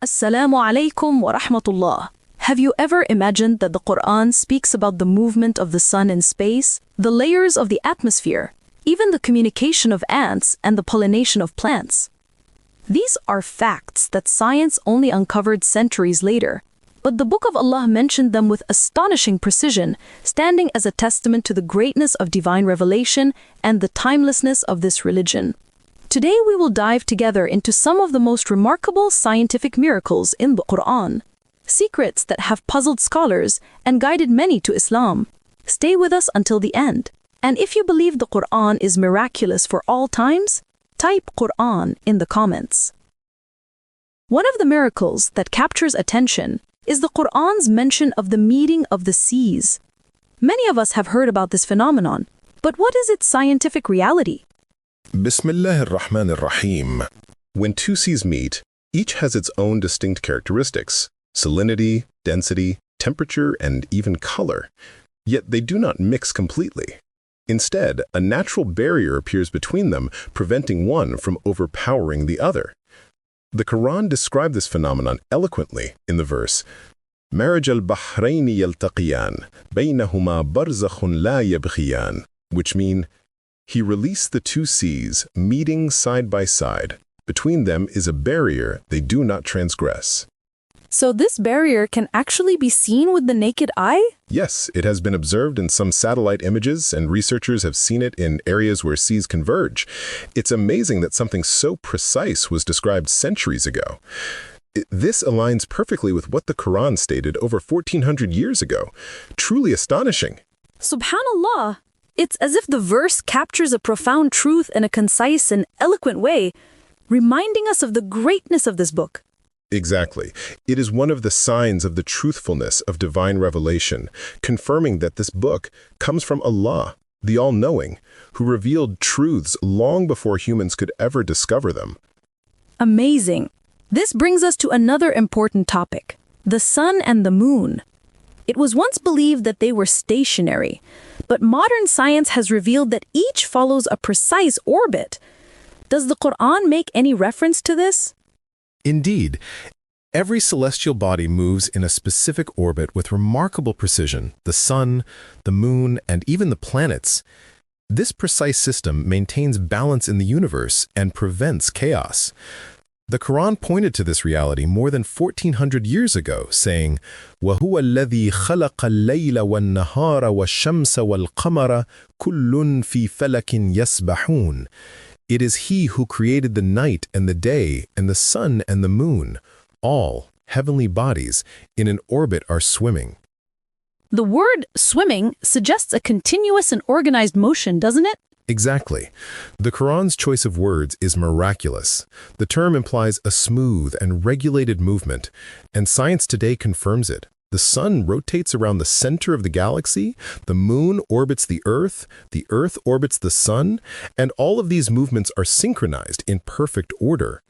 Assalamu alaikum wa rahmatullah. Have you ever imagined that the Qur'an speaks about the movement of the sun in space, the layers of the atmosphere, even the communication of ants and the pollination of plants? These are facts that science only uncovered centuries later, but the Book of Allah mentioned them with astonishing precision, standing as a testament to the greatness of divine revelation and the timelessness of this religion. Today we will dive together into some of the most remarkable scientific miracles in the Qur'an, secrets that have puzzled scholars and guided many to Islam. Stay with us until the end. And if you believe the Qur'an is miraculous for all times, type Qur'an in the comments. One of the miracles that captures attention is the Qur'an's mention of the meeting of the seas. Many of us have heard about this phenomenon, but what is its scientific reality? Bismillah ar-Rahman ar-Rahim. When two seas meet, each has its own distinct characteristics: salinity, density, temperature, and even color. Yet they do not mix completely. Instead, a natural barrier appears between them, preventing one from overpowering the other. The Quran described this phenomenon eloquently in the verse, "Maraj al-Bahrayni yaltaqiyan, baynahuma barzakhun la yabghiyan," which mean, He released the two seas, meeting side by side. Between them is a barrier they do not transgress. So this barrier can actually be seen with the naked eye? Yes, it has been observed in some satellite images, and researchers have seen it in areas where seas converge. It's amazing that something so precise was described centuries ago. This aligns perfectly with what the Quran stated over 1400 years ago. Truly astonishing. Subhanallah! It's as if the verse captures a profound truth in a concise and eloquent way, reminding us of the greatness of this book. Exactly. It is one of the signs of the truthfulness of divine revelation, confirming that this book comes from Allah, the All-Knowing, who revealed truths long before humans could ever discover them. Amazing. This brings us to another important topic, the sun and the moon. It was once believed that they were stationary, but modern science has revealed that each follows a precise orbit. Does the Qur'an make any reference to this? Indeed, every celestial body moves in a specific orbit with remarkable precision: the sun, the moon, and even the planets. This precise system maintains balance in the universe and prevents chaos. The Quran pointed to this reality more than 1400 years ago, saying, وَهُوَ الَّذِي خَلَقَ اللَّيْلَ وَالنَّهَارَ وَالشَّمْسَ وَالْقَمَرَ كُلٌّ فِي فَلَكٍ يَسْبَحُونَ. It is He who created the night and the day and the sun and the moon. All heavenly bodies in an orbit are swimming. The word swimming suggests a continuous and organized motion, doesn't it? Exactly. The Quran's choice of words is miraculous. The term implies a smooth and regulated movement, and science today confirms it. The sun rotates around the center of the galaxy, the moon orbits the earth orbits the sun, and all of these movements are synchronized in perfect order.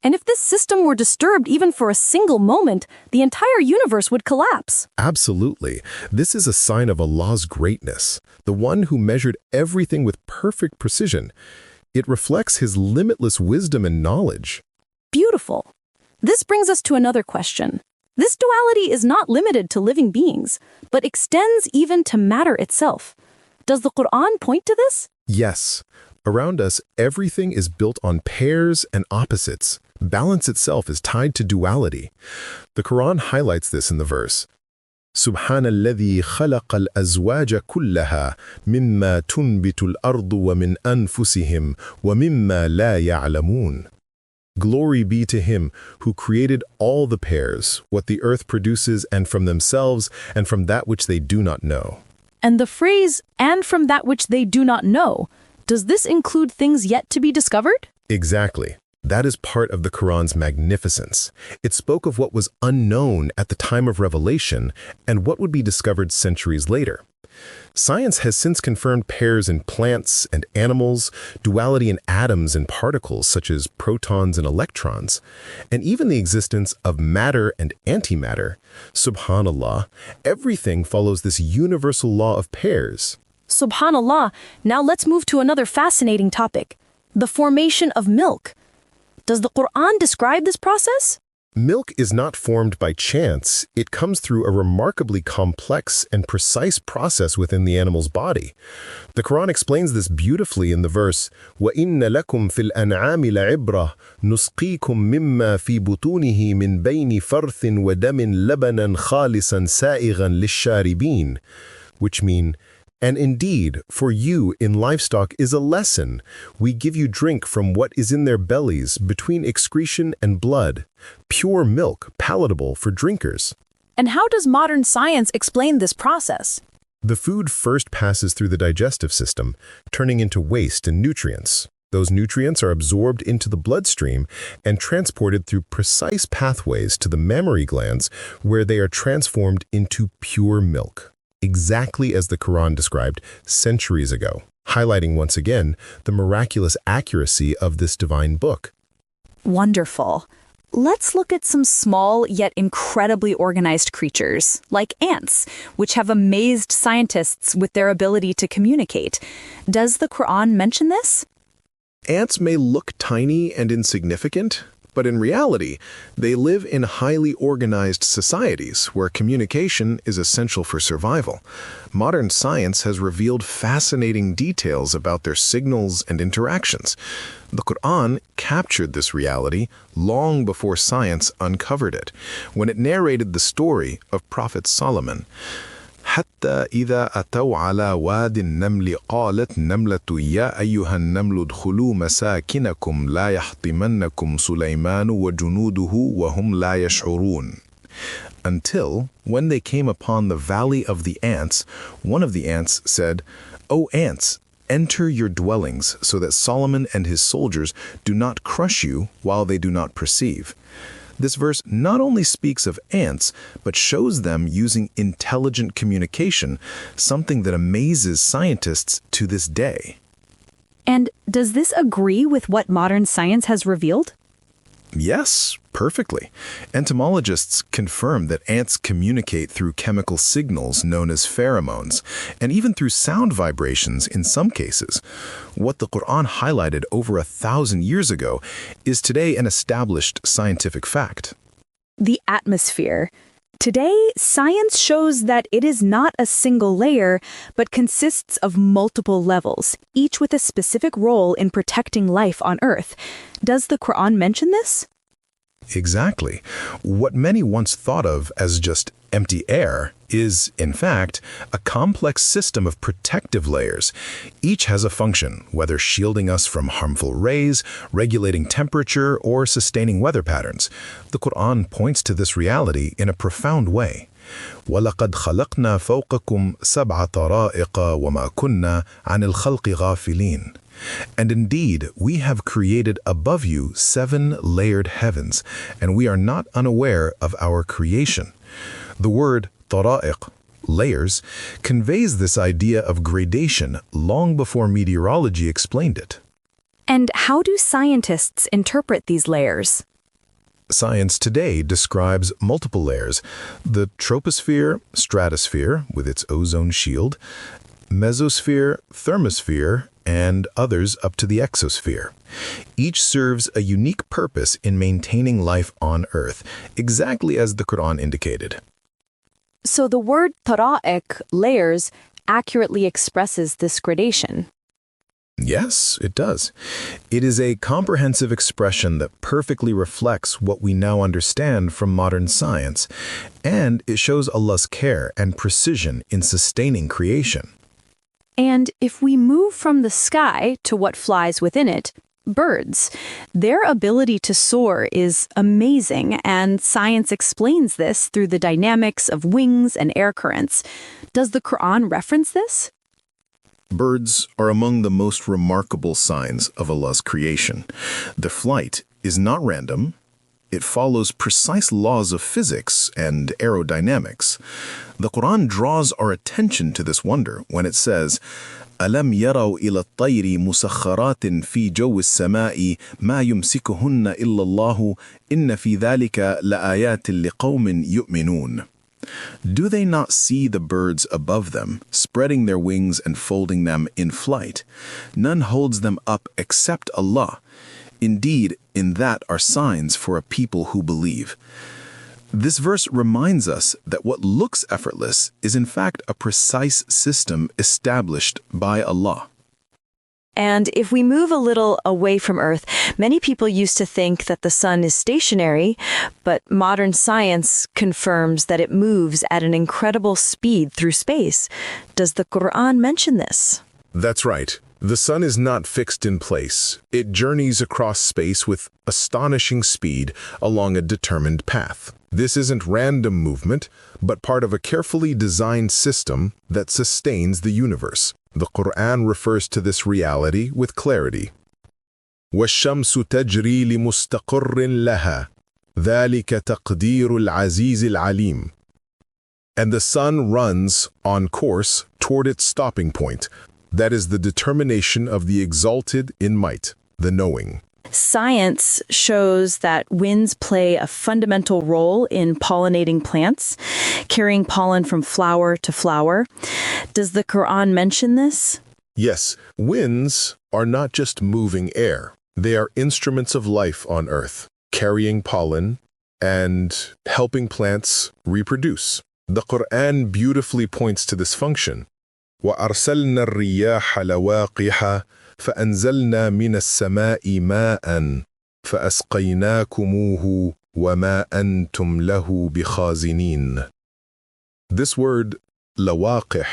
And if this system were disturbed even for a single moment, the entire universe would collapse. Absolutely. This is a sign of Allah's greatness, the one who measured everything with perfect precision. It reflects His limitless wisdom and knowledge. Beautiful. This brings us to another question. This duality is not limited to living beings, but extends even to matter itself. Does the Qur'an point to this? Yes. Around us, everything is built on pairs and opposites. Balance itself is tied to duality. The Quran highlights this in the verse, سبحان الذي خلق الأزواج كلها مما تنبت الأرض ومن أنفسهم ومما لا يعلمون. Glory be to Him who created all the pairs, what the earth produces, and from themselves, and from that which they do not know. And the phrase, and from that which they do not know, does this include things yet to be discovered? Exactly. That is part of the Quran's magnificence. It spoke of what was unknown at the time of revelation and what would be discovered centuries later. Science has since confirmed pairs in plants and animals, duality in atoms and particles such as protons and electrons, and even the existence of matter and antimatter. Subhanallah, everything follows this universal law of pairs. Subhanallah, now let's move to another fascinating topic, the formation of milk. Does the Qur'an describe this process? Milk is not formed by chance. It comes through a remarkably complex and precise process within the animal's body. The Quran explains this beautifully in the verse, وَإِنَّ لَكُمْ فِي الْأَنْعَامِ لَعِبْرَةً نُسْقِيكُم مِّمَّا فِي بُطُونِهِ مِن بَيْنِ فَرْثٍ وَدَمٍ لَبَنًا خَالِصًا سَائِغًا لِلشَّارِبِينَ, which mean, and indeed, for you in livestock is a lesson. We give you drink from what is in their bellies between excretion and blood, pure milk palatable for drinkers. And how does modern science explain this process? The food first passes through the digestive system, turning into waste and nutrients. Those nutrients are absorbed into the bloodstream and transported through precise pathways to the mammary glands, where they are transformed into pure milk, exactly as the Quran described centuries ago, highlighting once again the miraculous accuracy of this divine book. Wonderful. Let's look at some small yet incredibly organized creatures, like ants, which have amazed scientists with their ability to communicate. Does the Quran mention this? Ants may look tiny and insignificant, but in reality, they live in highly organized societies where communication is essential for survival. Modern science has revealed fascinating details about their signals and interactions. The Qur'an captured this reality long before science uncovered it, when it narrated the story of Prophet Solomon. حتى إذا أتوا على واد النمل قالت نملة يا أيها النمل ادخلوا مساكنكم لا يحطمنكم سليمان وجنوده وهم لا يشعرون. Until, when they came upon the valley of the ants, one of the ants said, O ants, enter your dwellings so that Solomon and his soldiers do not crush you while they do not perceive. This verse not only speaks of ants, but shows them using intelligent communication, something that amazes scientists to this day. And does this agree with what modern science has revealed? Yes, perfectly. Entomologists confirm that ants communicate through chemical signals known as pheromones, and even through sound vibrations in some cases. What the Quran highlighted over 1,000 years ago is today an established scientific fact. The atmosphere. Today, science shows that it is not a single layer, but consists of multiple levels, each with a specific role in protecting life on Earth. Does the Quran mention this? Exactly. What many once thought of as just empty air is, in fact, a complex system of protective layers. Each has a function, whether shielding us from harmful rays, regulating temperature, or sustaining weather patterns. The Quran points to this reality in a profound way. وَلَقَدْ خَلَقْنَا فَوْقَكُمْ سَبْعَ طَرَائِقَ وَمَا كُنَّا عَنِ الْخَلْقِ غَافِلِينَ. And indeed, we have created above you 7 layered heavens, and we are not unaware of our creation. The word tara'iq, layers, conveys this idea of gradation long before meteorology explained it. And how do scientists interpret these layers? Science today describes multiple layers: the troposphere, stratosphere with its ozone shield, mesosphere, thermosphere, and others up to the exosphere. Each serves a unique purpose in maintaining life on Earth, exactly as the Quran indicated. So the word tara'iq, layers, accurately expresses this gradation. Yes, it does. It is a comprehensive expression that perfectly reflects what we now understand from modern science, and it shows Allah's care and precision in sustaining creation. And if we move from the sky to what flies within it, birds, their ability to soar is amazing, and science explains this through the dynamics of wings and air currents. Does the Quran reference this? Birds are among the most remarkable signs of Allah's creation. Their flight is not random. It follows precise laws of physics and aerodynamics. The Quran draws our attention to this wonder when it says, أَلَمْ يَرَوْا إِلَى الطَّيْرِ مُسَخَّرَاتٍ فِي جَوِّ السَّمَاءِ مَا يُمْسِكُهُنَّ إِلَّا اللَّهُ إِنَّ فِي ذَلِكَ لَآيَاتٍ لِقَوْمٍ يُؤْمِنُونَ. Do they not see the birds above them, spreading their wings and folding them in flight? None holds them up except Allah. Indeed, in that are signs for a people who believe. This verse reminds us that what looks effortless is in fact a precise system established by Allah. And if we move a little away from Earth, many people used to think that the sun is stationary, but modern science confirms that it moves at an incredible speed through space. Does the Qur'an mention this? That's right. The sun is not fixed in place. It journeys across space with astonishing speed along a determined path. This isn't random movement, but part of a carefully designed system that sustains the universe. The Qur'an refers to this reality with clarity. وَالشَّمْسُ تَجْرِي لِمُسْتَقِرٍ لَهَا ذَلِكَ تَقْدِيرُ الْعَزِيزِ الْعَلِيمِ. And the sun runs on course toward its stopping point. That is the determination of the exalted in might, the knowing. Science shows that winds play a fundamental role in pollinating plants, carrying pollen from flower to flower. Does the Qur'an mention this? Yes, winds are not just moving air. They are instruments of life on Earth, carrying pollen and helping plants reproduce. The Qur'an beautifully points to this function. وَأَرْسَلْنَا الرِّيَاحَ لَوَاقِحَ فأنزلنا من السماء ماء فأسقيناكموه وما أنتم له بخازنين. This word, lawaqih,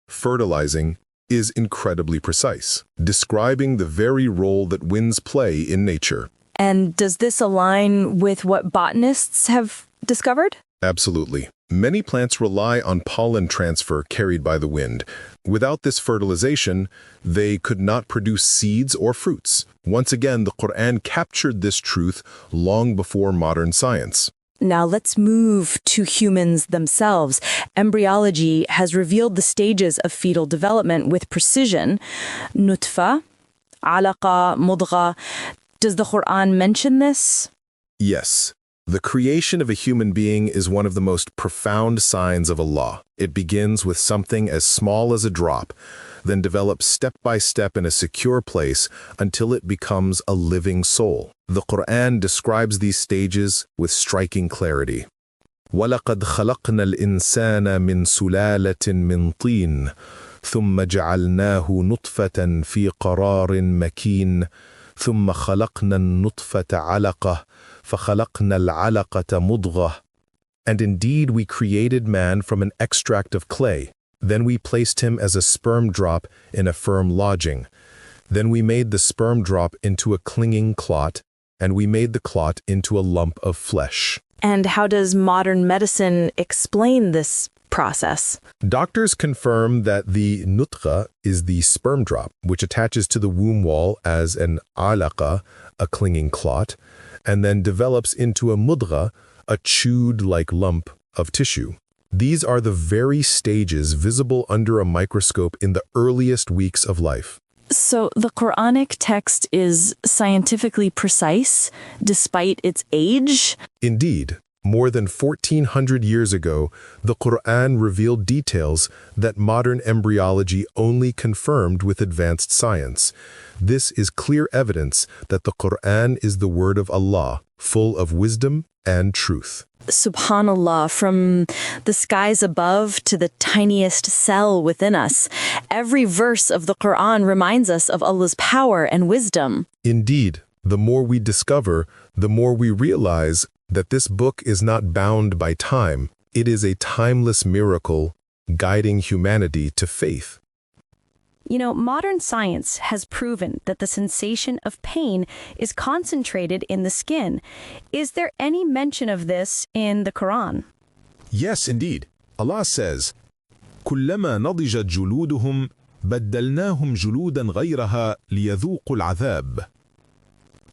fertilizing, is incredibly precise, describing the very role that winds play in nature. And does this align with what botanists have discovered? Absolutely. Many plants rely on pollen transfer carried by the wind. Without this fertilization, they could not produce seeds or fruits. Once again, the Qur'an captured this truth long before modern science. Now let's move to humans themselves. Embryology has revealed the stages of fetal development with precision. Nutfa, alaqa, mudgha. Does the Qur'an mention this? Yes. The creation of a human being is one of the most profound signs of Allah. It begins with something as small as a drop, then develops step by step in a secure place until it becomes a living soul. The Qur'an describes these stages with striking clarity. وَلَقَدْ خَلَقْنَا الْإِنسَانَ مِنْ سُلَالَةٍ مِنْ طِينٍ ثُمَّ جَعَلْنَاهُ نُطْفَةً فِي قَرَارٍ مَكِينٍ ثُمَّ خَلَقْنَا النُّطْفَةَ عَلَقَةً فَخَلَقْنَا الْعَلَقَةَ مُضْغَةً. And indeed we created man from an extract of clay. Then we placed him as a sperm drop in a firm lodging. Then we made the sperm drop into a clinging clot, and we made the clot into a lump of flesh. And how does modern medicine explain this process? Doctors confirm that the nutqa is the sperm drop, which attaches to the womb wall as an alaqa, a clinging clot, and then develops into a mudgha, a chewed-like lump of tissue. These are the very stages visible under a microscope in the earliest weeks of life. So the Quranic text is scientifically precise despite its age? Indeed, more than 1,400 years ago, the Qur'an revealed details that modern embryology only confirmed with advanced science. This is clear evidence that the Qur'an is the word of Allah, full of wisdom and truth. Subhanallah, from the skies above to the tiniest cell within us, every verse of the Qur'an reminds us of Allah's power and wisdom. Indeed, the more we discover, the more we realize that this book is not bound by time. It is a timeless miracle guiding humanity to faith. You know, modern science has proven that the sensation of pain is concentrated in the skin. Is there any mention of this in the Quran? Yes, indeed. Allah says, كُلَّمَا نَضِجَتْ جُلُودُهُمْ بَدَّلْنَاهُمْ جُلُودًا غَيْرَهَا لِيَذُوقُوا الْعَذَابَ.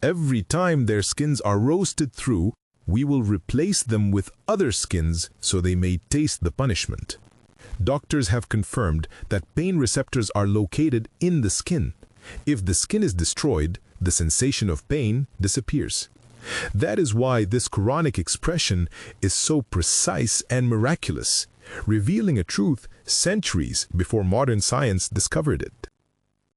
Every time their skins are roasted through, we will replace them with other skins so they may taste the punishment. Doctors have confirmed that pain receptors are located in the skin. If the skin is destroyed, the sensation of pain disappears. That is why this Quranic expression is so precise and miraculous, revealing a truth centuries before modern science discovered it.